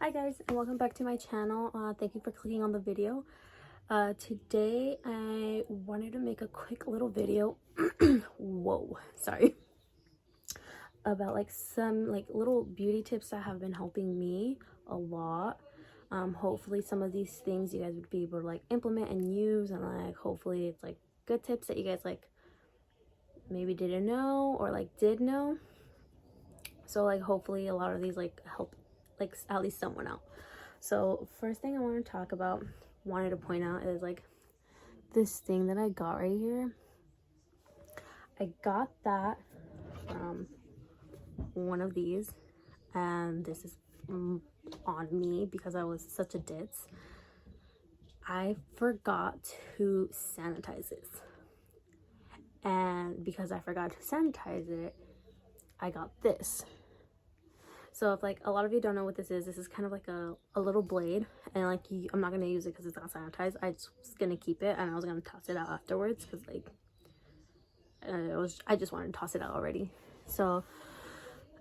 Hi guys, and welcome back to my channel. Thank you for clicking on the video. Today I wanted to make a quick little video whoa, sorry, about like some like little beauty tips that have been helping me a lot. Hopefully some of these things you guys would be able to like implement and use, and like hopefully it's like good tips that you guys like maybe didn't know or like did know. So like hopefully a lot of these like help like at least someone out. So first thing I want to talk about, wanted to point out, is like this thing that I got right here. I got that from one of these, and this is on me because I was such a ditz. I forgot to sanitize this, and because I forgot to sanitize it, I got this. So if like a lot of you don't know what this is kind of like a little blade, and like I'm not gonna use it because it's not sanitized. I just was gonna keep it, and I was gonna toss it out afterwards because like I just wanted to toss it out already. So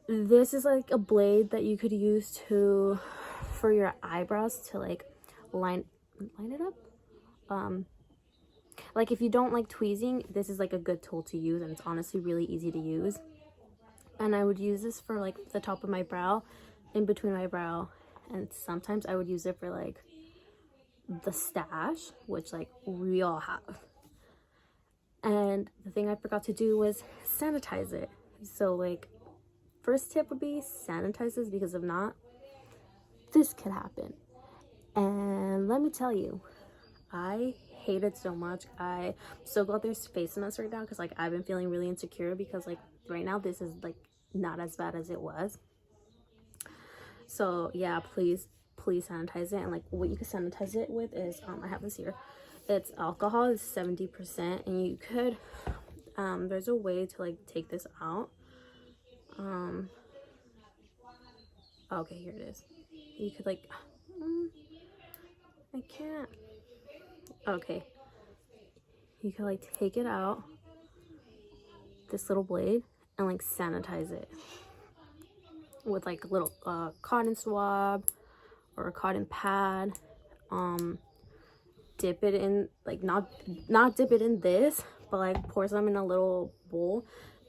this is like a blade that you could use for your eyebrows to like line it up. Like if you don't like tweezing, this is like a good tool to use, and it's honestly really easy to use. And I would use this for like the top of my brow, in between my brow, and sometimes I would use it for like the stash, which like we all have. And the thing I forgot to do was sanitize it. So like first tip would be sanitize this, because if not, this could happen. And let me tell you, I hate it so much. I'm so glad there's face masks right now, because like I've been feeling really insecure because like right now this is like not as bad as it was. So yeah, please sanitize it. And like what you can sanitize it with is I have this here. It's alcohol, is 70%, and you could there's a way to like take this out. Okay, here it is. You could like I can't. Okay, you could like take it out, this little blade, and like sanitize it with like a little cotton swab or a cotton pad. Dip it in, like not dip it in this, but like pour some in a little bowl,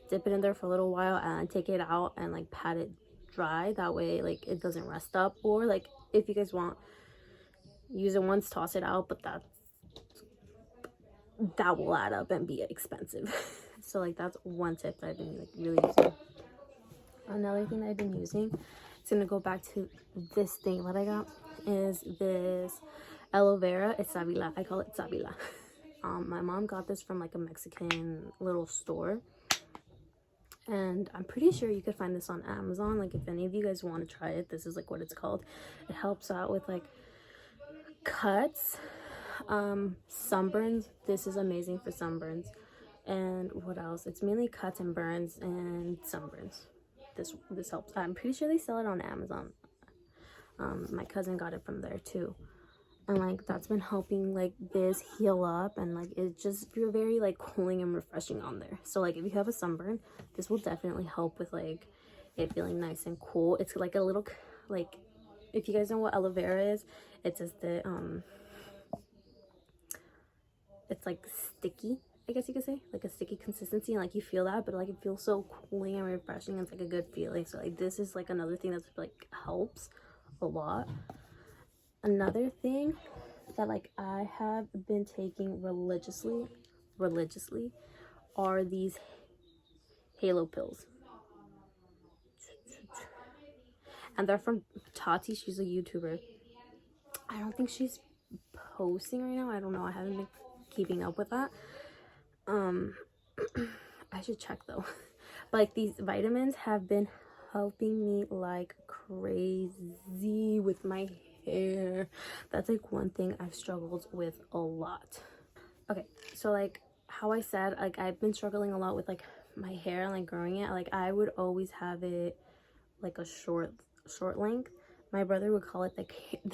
dip it in there for a little while, and take it out and like pat it dry. That way like it doesn't rest up. Or like if you guys want, use it once, toss it out, but that will add up and be expensive. So like that's one tip that I've been like really using. Another thing that I've been using, it's gonna go back to this thing that I got, is this aloe vera. It's Savila. I call it Savila. My mom got this from like a Mexican little store, and I'm pretty sure you could find this on Amazon. Like if any of you guys want to try it, this is like what it's called. It helps out with like cuts, sunburns. This is amazing for sunburns. And what else? It's mainly cuts and burns and sunburns. This helps. I'm pretty sure they sell it on Amazon. My cousin got it from there too, and like that's been helping like this heal up, and like it's just feel very like cooling and refreshing on there. So like if you have a sunburn, this will definitely help with like it feeling nice and cool. It's like a little, like if you guys know what aloe vera is, it's just the it's like sticky, I guess you could say, like a sticky consistency, and like you feel that, but like it feels so cooling and refreshing. It's like a good feeling. So like this is like another thing that's like helps a lot. Another thing that like I have been taking religiously are these halo pills, and they're from Tati. She's a YouTuber. I don't think she's posting right now. I don't know, I haven't been keeping up with that. I should check though. But like these vitamins have been helping me like crazy with my hair. That's like one thing I've struggled with a lot. Okay, so like how I said, like I've been struggling a lot with like my hair and like growing it. Like I would always have it like a short length. My brother would call it the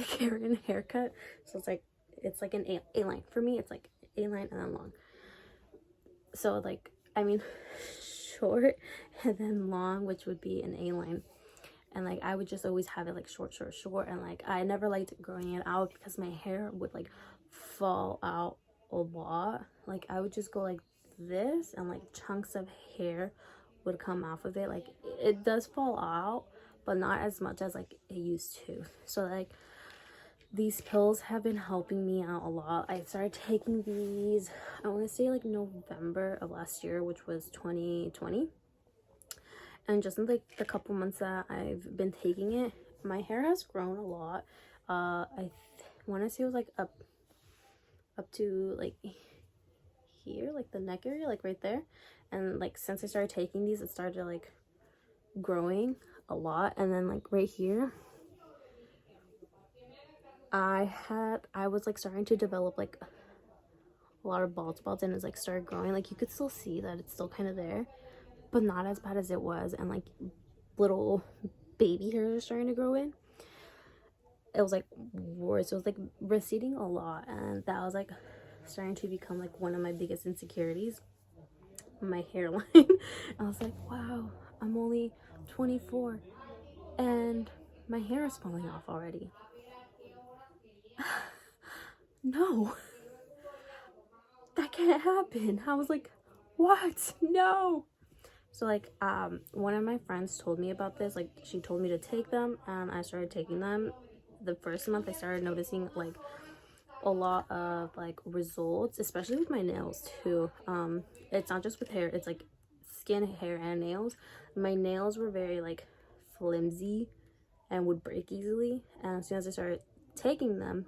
Karen haircut. So it's like an A line. For me, it's like A line and then long. So like, I mean, short and then long, which would be an A line. and like I would just always have it like short, and like I never liked growing it out because my hair would like fall out a lot. Like I would just go like this, and like chunks of hair would come off of it. Like it does fall out, but not as much as like it used to. So like these pills have been helping me out a lot. I started taking these, I want to say like November of last year, which was 2020. And just in like the couple months that I've been taking it, my hair has grown a lot. I want to say it was like up to like here, like the neck area, like right there. And like since I started taking these, it started like growing a lot. And then like right here, I was like starting to develop like a lot of bald spots, and it's like started growing. Like you could still see that it's still kind of there, but not as bad as it was. And like little baby hairs are starting to grow in. It was like worse. It was like receding a lot, and that was like starting to become like one of my biggest insecurities, my hairline. I was like, wow, I'm only 24 and my hair is falling off already. No, that can't happen. I was like, what? No. So like one of my friends told me about this. Like she told me to take them, and I started taking them. The first month I started noticing like a lot of like results, especially with my nails too. It's not just with hair, it's like skin, hair, and nails. My nails were very like flimsy and would break easily, and as soon as I started taking them,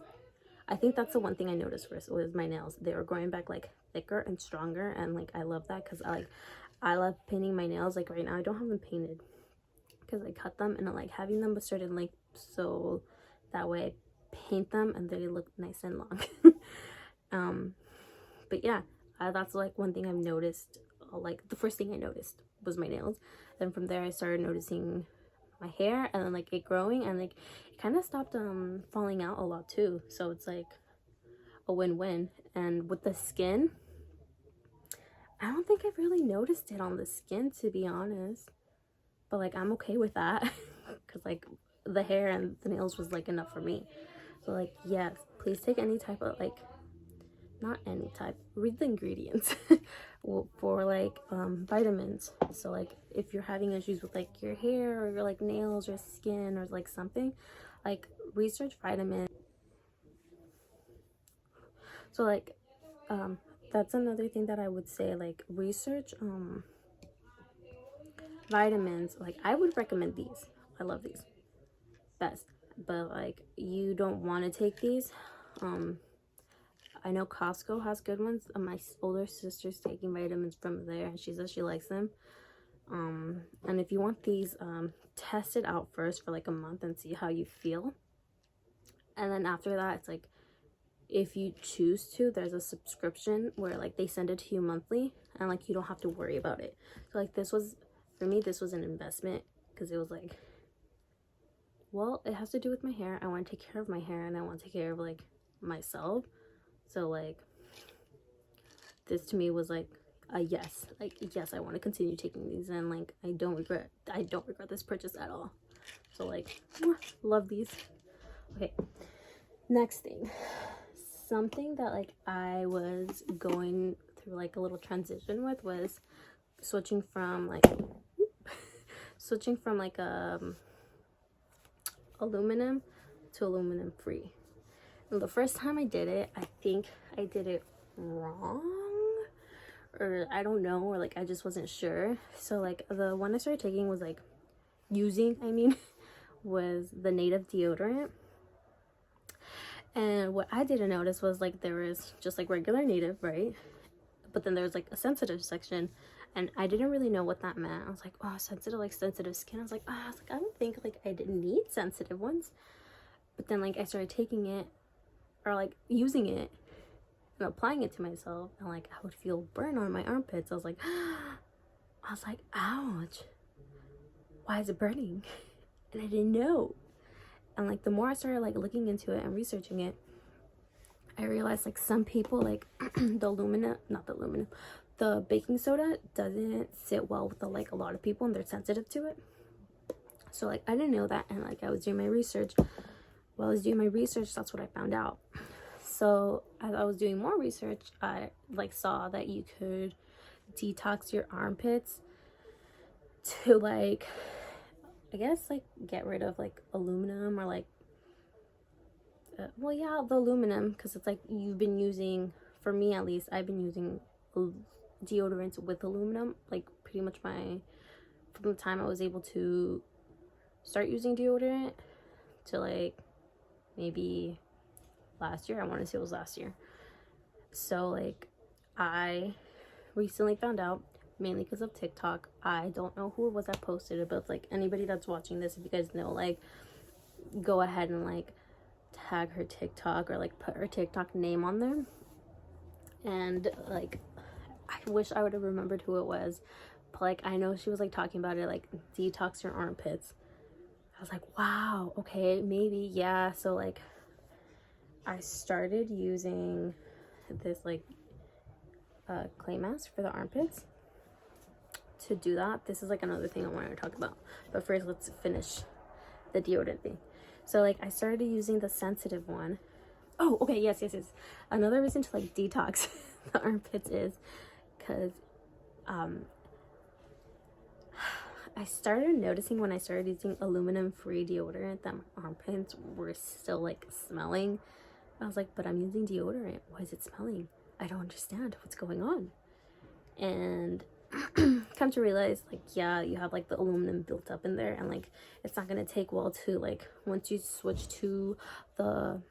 I think that's the one thing I noticed first was my nails. They were growing back like thicker and stronger, and like I love that because I love painting my nails. Like right now I don't have them painted because I cut them, and I like having them a certain length so that way I paint them and they look nice and long. But yeah, that's like one thing I've noticed. Like the first thing I noticed was my nails. Then from there I started noticing my hair, and then like it growing, and like it kind of stopped falling out a lot too. So it's like a win-win. And with the skin, I don't think I've really noticed it on the skin, to be honest, but like I'm okay with that because like the hair and the nails was like enough for me. So like yes, please take any type of like, not any type, read the ingredients for like vitamins. So like if you're having issues with like your hair or your like nails or skin or like something, like research vitamins. So like that's another thing that I would say, like research vitamins. Like I would recommend these. I love these best, but like you don't want to take these. I know Costco has good ones. My older sister's taking vitamins from there, and she says she likes them. And if you want these, test it out first for like a month and see how you feel. And then after that, it's like, if you choose to, there's a subscription where like they send it to you monthly, and like you don't have to worry about it. So like this was, for me, this was an investment, because it was like, well, it has to do with my hair. I want to take care of my hair, and I want to take care of like myself. So like this to me was like a yes. Like yes, I want to continue taking these, and like I don't regret this purchase at all. So like love these. Okay, next thing, something that like I was going through like a little transition with was switching from like aluminum to aluminum free. And the first time I did it, I think I did it wrong, or I don't know, or like I just wasn't sure. So like the one I started taking was like was the native deodorant. And what I didn't notice was like there was just like regular native, right? But then there was like a sensitive section, and I didn't really know what that meant. I was like, oh, sensitive, like sensitive skin. I was like, I don't think like I didn't need sensitive ones. But then like I started taking it, or like using it and applying it to myself, and like I would feel burn on my armpits. I was like, ouch, why is it burning? And I didn't know. And like the more I started like looking into it and researching it, I realized like some people like the baking soda doesn't sit well with like a lot of people, and they're sensitive to it. So like I didn't know that, and like I was doing my research. While I was doing my research, that's what I found out. So as I was doing more research, I like saw that you could detox your armpits to like, I guess like get rid of like aluminum, or like well, yeah, the aluminum, because it's like you've been using, for me at least, I've been using deodorants with aluminum like pretty much from the time I was able to start using deodorant to like maybe last year. I want to say it was last year. So like I recently found out, mainly because of TikTok. I don't know who it was that posted it, but like anybody that's watching this, if you guys know, like go ahead and like tag her TikTok, or like put her TikTok name on there. And like I wish I would have remembered who it was, but like I know she was like talking about it, like detox your armpits. I was like, wow, okay, maybe, yeah. So like I started using this like clay mask for the armpits to do that. This is like another thing I wanted to talk about, but first let's finish the deodorant thing. So like I started using the sensitive one. Oh, okay, yes. Another reason to like detox the armpits is because I started noticing when I started using aluminum free deodorant that my armpits were still like smelling. I was like, but I'm using deodorant, why is it smelling? I don't understand what's going on. And come to realize, like, yeah, you have like the aluminum built up in there, and like it's not gonna take well to like, once you switch to the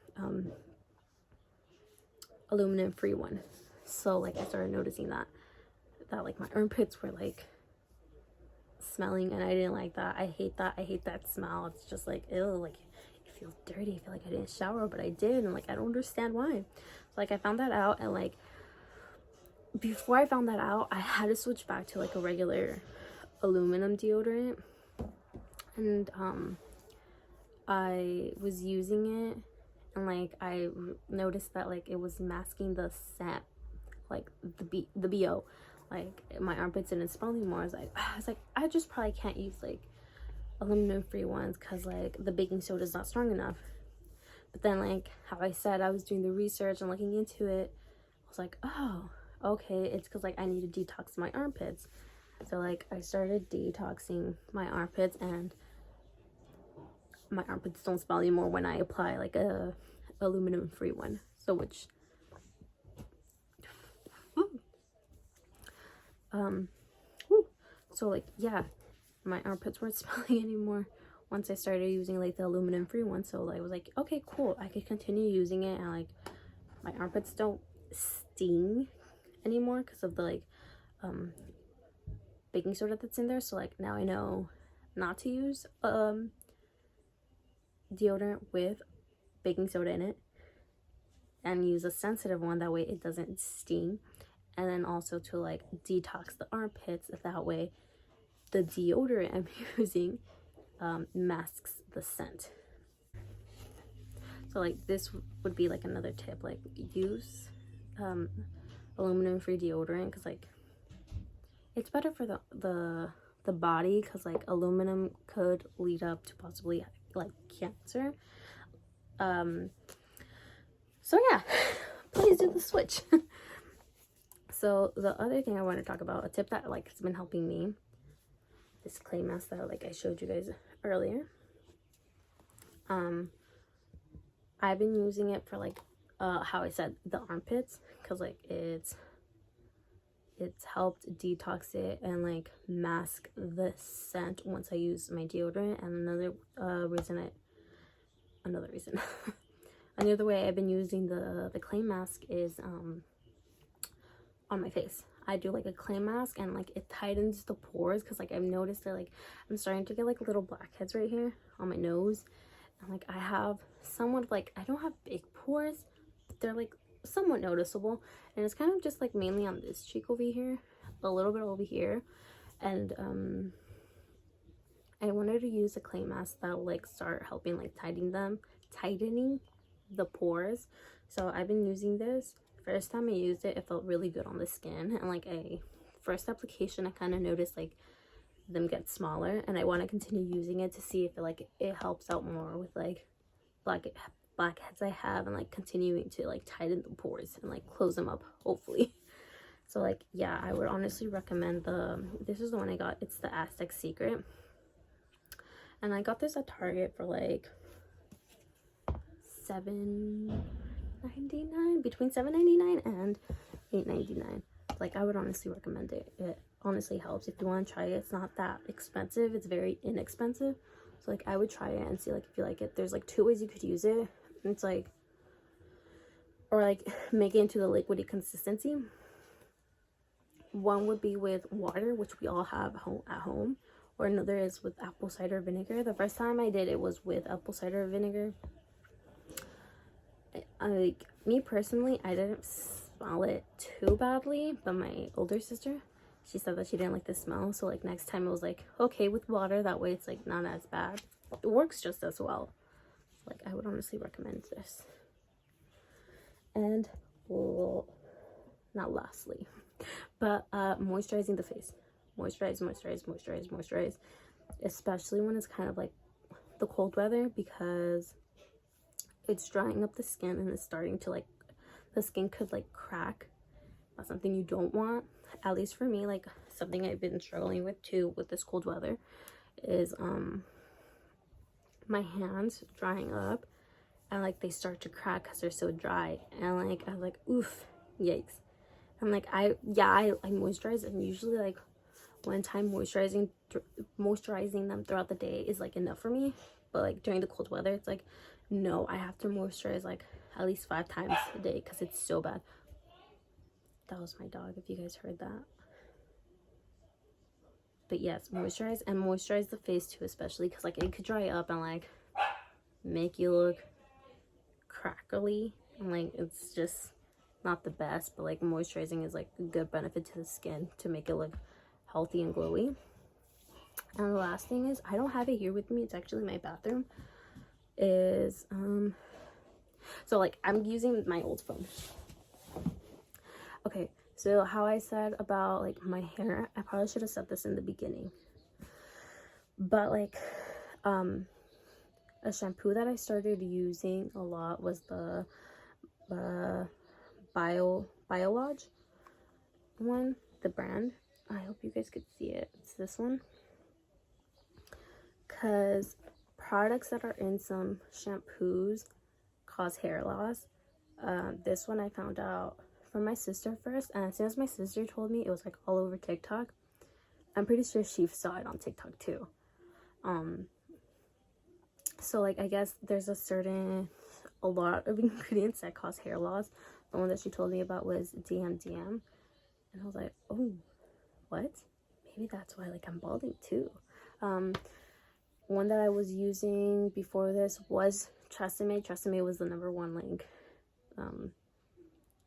aluminum free one. So like I started noticing that like my armpits were like smelling, and I didn't like that. I hate that smell. It's just like, ew, like it feels dirty. I feel like I didn't shower, but I did, and like I don't understand why. So like I found that out, and like before I found that out, I had to switch back to like a regular aluminum deodorant. And I was using it, and like I noticed that like it was masking the scent, like the BO. Like my armpits didn't smell anymore. I was like I just probably can't use like aluminum free ones, because like the baking soda is not strong enough. But then, like how I said, I was doing the research and looking into it. I was like, oh, okay, it's because like I need to detox my armpits. So like I started detoxing my armpits, and my armpits don't smell anymore when I apply like a aluminum free one. So which so like yeah, my armpits weren't smelling anymore once I started using like the aluminum free one. So I was like, okay, cool, I could continue using it, and like my armpits don't sting anymore because of the like baking soda that's in there. So like now I know not to use deodorant with baking soda in it, and use a sensitive one, that way it doesn't sting. And then also to like detox the armpits, that way the deodorant I'm using masks the scent. So like this would be like another tip, like use aluminum free deodorant, because like it's better for the body, because like aluminum could lead up to possibly like cancer. So yeah, please do the switch. So the other thing I want to talk about, a tip that like has been helping me, this clay mask that like I showed you guys earlier. I've been using it for like how I said, the armpits, because like it's helped detox it and like mask the scent once I use my deodorant. And another way I've been using the clay mask is on my face. I do like a clay mask, and like it tightens the pores, because like I've noticed that like I'm starting to get like little blackheads right here on my nose, and like I have somewhat, like I don't have big pores, but they're like somewhat noticeable, and it's kind of just like mainly on this cheek over here, a little bit over here. And I wanted to use a clay mask that'll like start helping like tightening the pores. So I've been using this. First time I used it, it felt really good on the skin, and like first application I kind of noticed like them get smaller, and I want to continue using it to see if it helps out more with like blackheads I have, and like continuing to like tighten the pores and like close them up, hopefully. So like, yeah, I would honestly recommend this is the one I got. It's the Aztec Secret, and I got this at Target for like $7.99, between $7.99 and $8.99. Like, I would honestly recommend it. It honestly helps if you want to try it. It's not that expensive, it's very inexpensive. So like, I would try it and see like if you like it. There's like 2 ways you could use it. It's like, or like make it into the liquidy consistency. One would be with water, which we all have at home, or another is with apple cider vinegar. The first time I did it was with apple cider vinegar. Like, me personally, I didn't smell it too badly, but my older sister, she said that she didn't like the smell. So like, next time it was like, okay with water, that way it's like not as bad. It works just as well. Like, I would honestly recommend this. And well, not lastly, but moisturizing the face. Moisturize, especially when it's kind of like the cold weather, because it's drying up the skin and it's starting to like, the skin could like crack. That's something you don't want. At least for me, like something I've been struggling with too with this cold weather is my hands drying up, and like they start to crack because they're so dry, and like I was like, oof, yikes. And like I moisturize, and usually like one time moisturizing them throughout the day is like enough for me. But like during the cold weather, it's like, no, I have to moisturize like at least 5 times a day because it's so bad. That was my dog, if you guys heard that. But yes, moisturize the face too, especially because like it could dry up and like make you look crackly, and like it's just not the best. But like, moisturizing is like a good benefit to the skin to make it look healthy and glowy. And the last thing is, I don't have it here with me, it's actually my bathroom, is so like I'm using my old phone. Okay, so how I said about like my hair, I probably should have said this in the beginning, but like a shampoo that I started using a lot was the Biolodge one, the brand. I hope you guys could see it. It's this one, because products that are in some shampoos cause hair loss. This one I found out from my sister first, and as soon as my sister told me, it was like all over TikTok. I'm pretty sure she saw it on TikTok too. So like, I guess there's a lot of ingredients that cause hair loss. The one that she told me about was DMDM, and I was like, oh, what? Maybe that's why like I'm balding too. One that I was using before this was Tresemme. Tresemme was the #1 like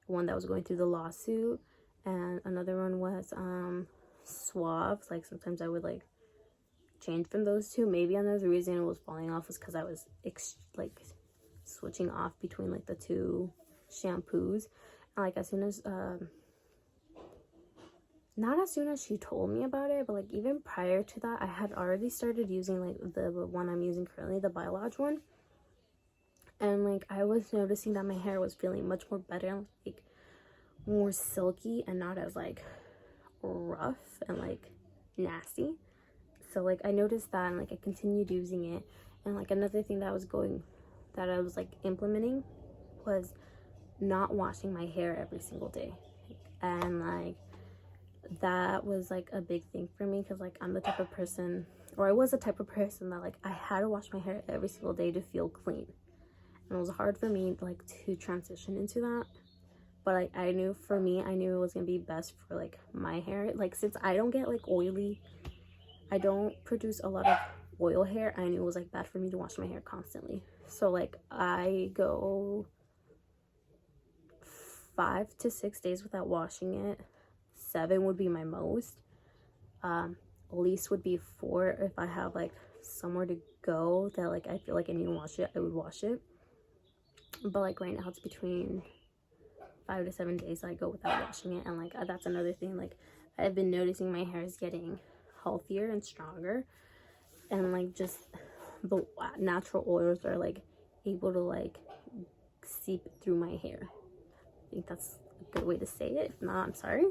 one that was going through the lawsuit, and another one was Suave. Like, sometimes I would like change from those two. Maybe another reason it was falling off was because I was like switching off between like the 2 shampoos, and like as soon as not as soon as she told me about it, but like even prior to that, I had already started using like the one I'm using currently, the Biolodge one. And like, I was noticing that my hair was feeling much more better, like more silky and not as like rough and like nasty. So like, I noticed that, and like I continued using it. And like, another thing that I was like implementing was not washing my hair every single day. And like, that was like a big thing for me, because like I'm the type of person, or I was the type of person that like I had to wash my hair every single day to feel clean, and it was hard for me like to transition into that. But like, I knew it was gonna be best for like my hair, like since I don't get like oily, I don't produce a lot of oil hair, I knew it was like bad for me to wash my hair constantly. So like, I go 5 to 6 days without washing it. 7 would be my most. Least would be 4 if I have like somewhere to go that like I feel like I need to wash it, I would wash it. But like right now it's between 5 to 7 days I go without washing it. And like, that's another thing, like I've been noticing my hair is getting healthier and stronger, and like just the natural oils are like able to like seep through my hair. I think that's a good way to say it. If not, I'm sorry,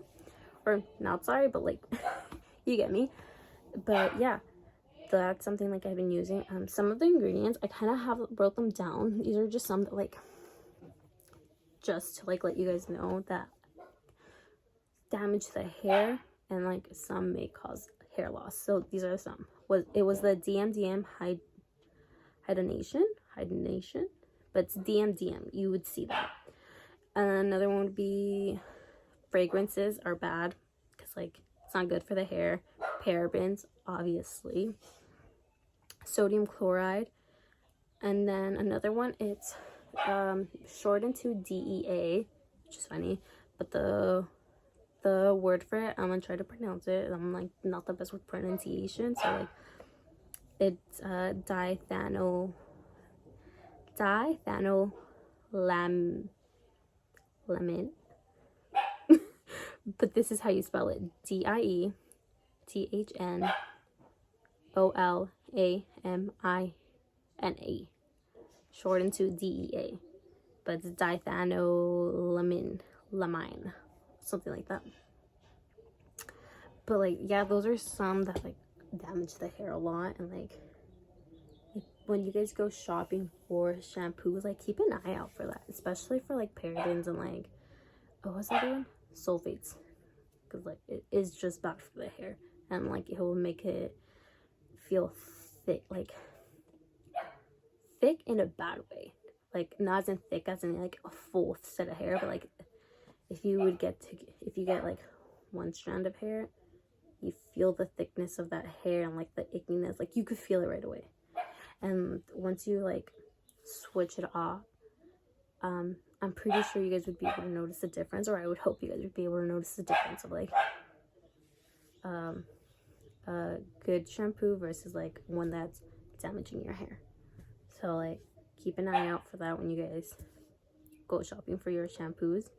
or not sorry, but like you get me. But yeah, that's something like I've been using. Some of the ingredients I kind of have wrote them down. These are just some that like, just to like let you guys know that damage the hair, and like some may cause hair loss. So these are some. It was the DMDM hydration, but it's DMDM. You would see that. And another one would be fragrances are bad because like it's not good for the hair. Parabens, obviously. Sodium chloride. And then another one, it's shortened to DEA, which is funny, but the word for it, I'm gonna try to pronounce it. I'm like not the best with pronunciation, so like it's dithanolamine, but this is how you spell it: DIETHANOLAMINE, shortened to DEA, but it's dithanolamine, something like that. But like, yeah, those are some that like damage the hair a lot. And like when you guys go shopping for shampoos, like keep an eye out for that, especially for like parabens and like, what was that one, sulfates, because like it is just bad for the hair, and like it will make it feel thick, like thick in a bad way, like not as in thick as in like a full set of hair, but like if you get like one strand of hair, you feel the thickness of that hair and like the ickiness, like you could feel it right away. And once you like switch it off, I'm pretty sure you guys would be able to notice the difference, or I would hope you guys would be able to notice the difference of like a good shampoo versus like one that's damaging your hair. So like keep an eye out for that when you guys go shopping for your shampoos.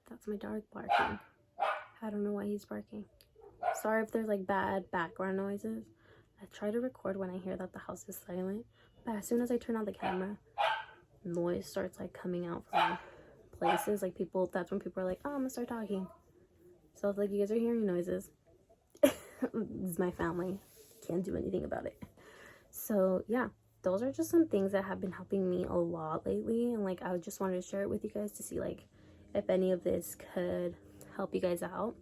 That's my dog barking. I don't know why he's barking. Sorry if there's like bad background noises. I try to record when I hear that the house is silent, but as soon as I turn on the camera, noise starts like coming out from places. Like people, that's when people are like, oh, I'm gonna start talking. So if like you guys are hearing noises, this is my family. Can't do anything about it. So yeah, those are just some things that have been helping me a lot lately, and like I just wanted to share it with you guys to see like if any of this could help you guys out.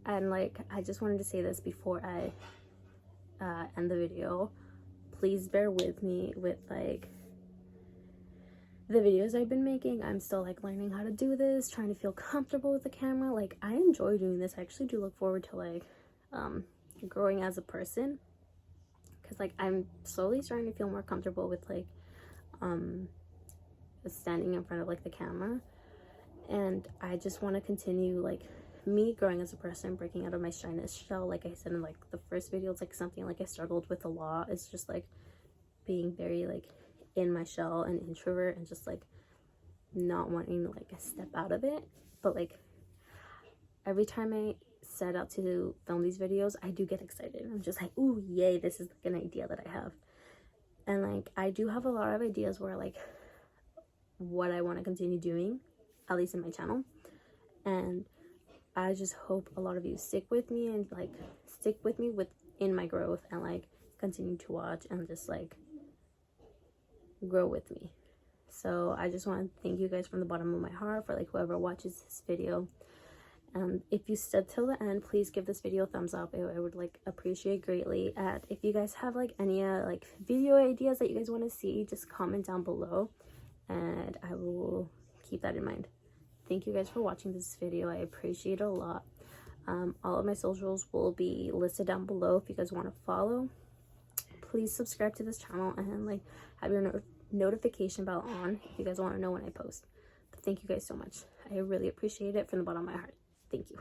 And like I just wanted to say this before I end the video. Please bear with me with like the videos I've been making. I'm still like learning how to do this, trying to feel comfortable with the camera. Like I enjoy doing this. I actually do look forward to like growing as a person, because like I'm slowly starting to feel more comfortable with like standing in front of like the camera. And I just want to continue like me growing as a person, breaking out of my shyness shell. Like I said in like the first video, it's like something like I struggled with a lot. It's just like being very like in my shell and introvert, and just like not wanting to like step out of it. But like every time I set out to film these videos, I do get excited. I'm just like, ooh, yay, this is like an idea that I have. And like I do have a lot of ideas where like what I want to continue doing, at least in my channel. And I just hope a lot of you stick with me and like stick with me in my growth, and like continue to watch and just like grow with me. So I just want to thank you guys from the bottom of my heart for like whoever watches this video. If you stood till the end, please give this video a thumbs up. I would like appreciate greatly. And if you guys have like any like video ideas that you guys want to see, just comment down below and I will keep that in mind. Thank you guys for watching this video. I appreciate it a lot. All of my socials will be listed down below if you guys want to follow. Please subscribe to this channel and like have your notification bell on if you guys want to know when I post. But thank you guys so much. I really appreciate it from the bottom of my heart. Thank you.